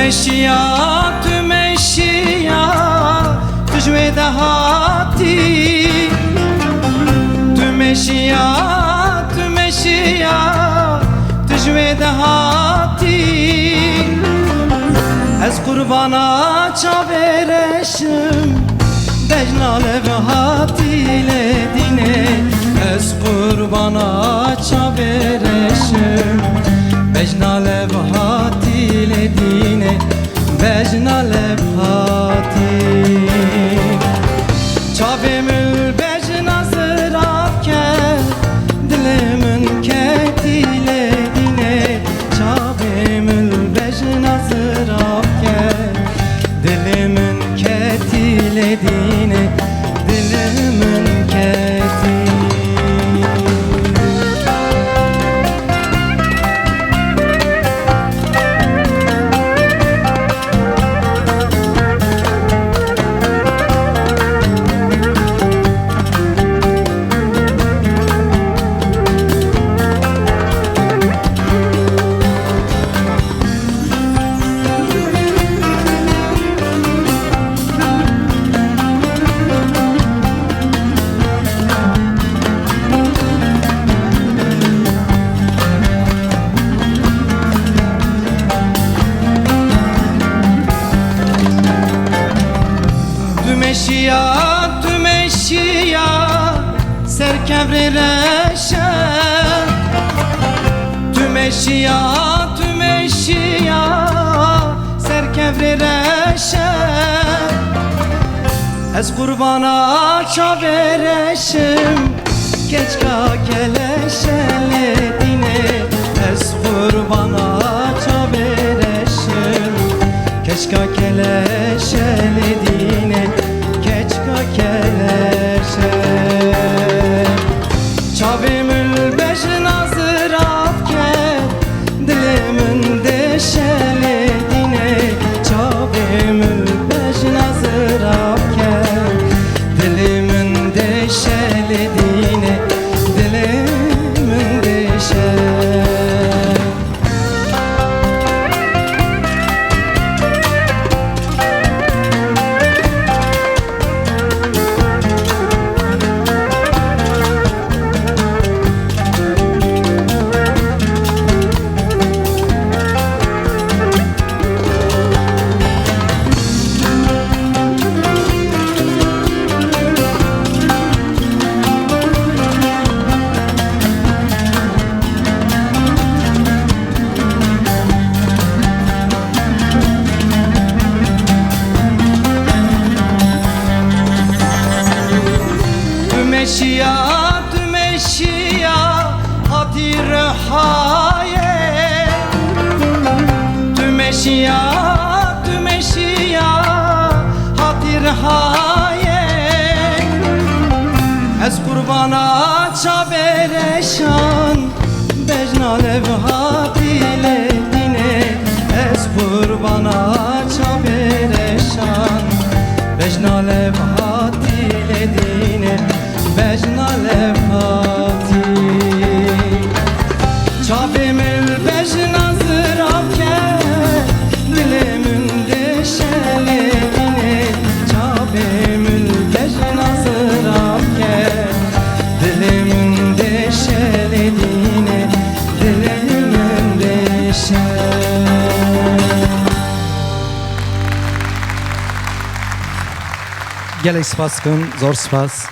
تمشيا تجوي دهاتي تمشيا تجوي دهاتي از قربانا çavereşim Bejna levhati ledine Ez qurbana çavereşim Bejna levhati ledine Bejna levhati Çavemül bejna zırafke Dilimin keti ledine Çavemül bejna zırafke Dilimin keti ledine Dilimin keti Tümeşiya serkevri reşe Tümeşiya serkevri reşe Ez qurbana çavereşim Keçka keleşele dine Ez qurbana çavereşim Keçka keleşele dine Keçka keleşe Çavimül bejna zırafke Dilimin deşeli dine Çavimül bejna zırafke Dilimin deşeli dine Dilimin deşeli Tümeşiya hati rehaye Tümeşiya hati rehaye Ez qurbana çavereşan Bejna levhati ledine Ez qurbana çavereşan Bejna levhati ledine Bejna levhati Çavimül bejna zırafke Dilimin deşeli dine Çavimül bejna zırafke Dilimin deşeli dine Dilimin deşeli Gelek spas kın, zor spas